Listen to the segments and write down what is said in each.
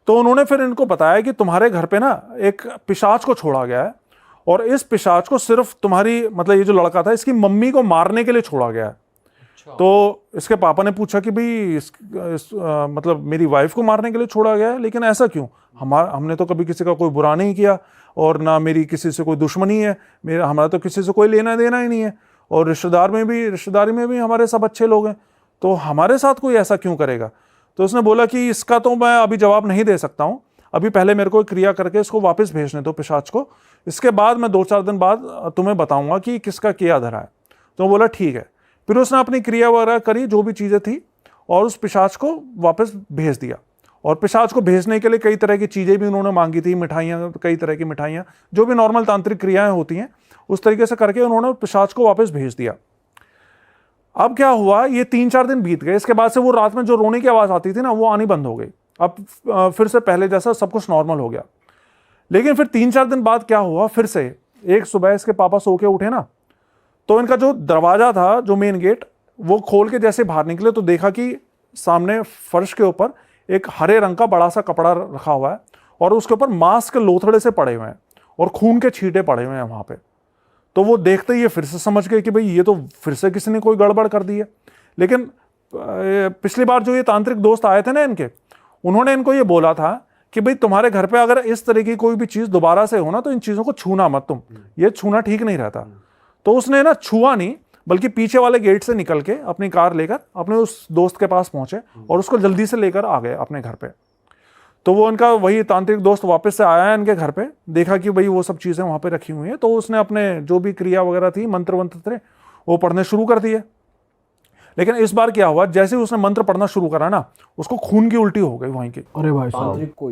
तो उन्होंने फिर इनको बताया कि तुम्हारे घर पे ना एक पिशाच को छोड़ा गया है, और इस पिशाच को सिर्फ तुम्हारी, मतलब ये जो लड़का था, इसकी मम्मी को मारने के लिए छोड़ा गया है। तो इसके पापा ने पूछा कि भाई मतलब मेरी वाइफ को मारने के लिए छोड़ा गया है, लेकिन ऐसा क्यों? हमने तो कभी किसी का कोई बुरा नहीं किया, और ना मेरी किसी से कोई दुश्मनी है, हमारा तो किसी से कोई लेना देना ही नहीं है, और रिश्तेदारी में भी हमारे सब अच्छे लोग हैं, तो हमारे साथ कोई ऐसा क्यों करेगा? तो उसने बोला कि इसका तो मैं अभी जवाब नहीं दे सकता हूँ, अभी पहले मेरे को क्रिया करके इसको वापस भेजने दो पिशाच को, इसके बाद मैं 2-4 दिन बाद तुम्हें बताऊंगा कि किसका क्या धरा है। तो बोला ठीक है। फिर उसने अपनी क्रिया वगैरह करी, जो भी चीज़ें थी, और उस पिशाच को वापस भेज दिया। और पिशाच को भेजने के लिए कई तरह की चीज़ें भी उन्होंने मांगी थी, मिठाइयाँ, कई तरह की मिठाइयाँ, जो भी नॉर्मल तांत्रिक क्रियाएं होती हैं, उस तरीके से करके उन्होंने पिशाच को वापस भेज दिया। अब क्या हुआ, ये 3-4 दिन बीत गए। इसके बाद से वो रात में जो रोने की आवाज़ आती थी ना, वो आनी बंद हो गई। अब फिर से पहले जैसा सब कुछ नॉर्मल हो गया। लेकिन फिर 3-4 दिन बाद क्या हुआ, फिर से एक सुबह इसके पापा सो के उठे ना, तो इनका जो दरवाजा था, जो मेन गेट, वो खोल के जैसे बाहर निकले तो देखा कि सामने फर्श के ऊपर एक हरे रंग का बड़ा सा कपड़ा रखा हुआ है, और उसके ऊपर मांस के लोथड़े से पड़े हुए हैं, और खून के छींटे पड़े हुए हैं वहां पे। तो वो देखते ही ये फिर से समझ गए कि भाई ये तो फिर से किसी ने कोई गड़बड़ कर दी है। लेकिन पिछली बार जो ये तांत्रिक दोस्त आए थे ना इनके, उन्होंने इनको ये बोला था कि भाई तुम्हारे घर पे अगर इस तरह की कोई भी चीज दोबारा से हो ना, तो इन चीजों को छूना मत तुम, ये छूना ठीक नहीं रहता। तो उसने ना छुआ नहीं, बल्कि पीछे वाले गेट से निकल के अपनी कार लेकर अपने उस दोस्त के पास पहुंचे, और उसको जल्दी से लेकर आ गए अपने घर पे। तो वो उनका वही तांत्रिक दोस्त वापस से आया है इनके घर पे, देखा कि भाई वो सब चीजें वहां पे रखी हुई हैं, तो उसने अपने जो भी क्रिया वगैरह थी, मंत्र वंत्र थे, वो पढ़ने शुरू कर दिए। लेकिन इस बार क्या हुआ, जैसे ही उसने मंत्र पढ़ना शुरू करा ना, उसको खून की उल्टी हो गई वहीं की। अरे भाई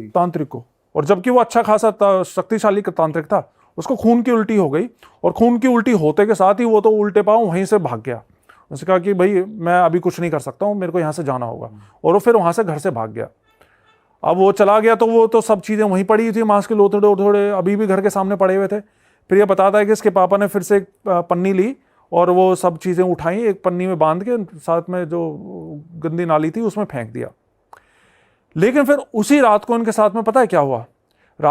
तांत्रिक को। और जबकि वो अच्छा खासा शक्तिशाली तांत्रिक था, उसको खून की उल्टी हो गई, और खून की उल्टी होते के साथ ही वो तो उल्टे पांव वहीं से भाग गया। उसने कहा कि भाई मैं अभी कुछ नहीं कर सकता हूँ, मेरे को यहाँ से जाना होगा, और वो फिर वहां से घर से भाग गया। अब वो चला गया तो वो तो सब चीजें वहीं पड़ी थी, मांस के लोथड़े अभी भी घर के सामने पड़े हुए थे। फिर ये बताता है कि इसके पापा ने फिर से एक पन्नी ली, और वो सब चीजें उठाई, एक पन्नी में बांध के साथ में जो गंदी नाली थी उसमें फेंक दिया। लेकिन फिर उसी रात को इनके साथ में पता है क्या हुआ,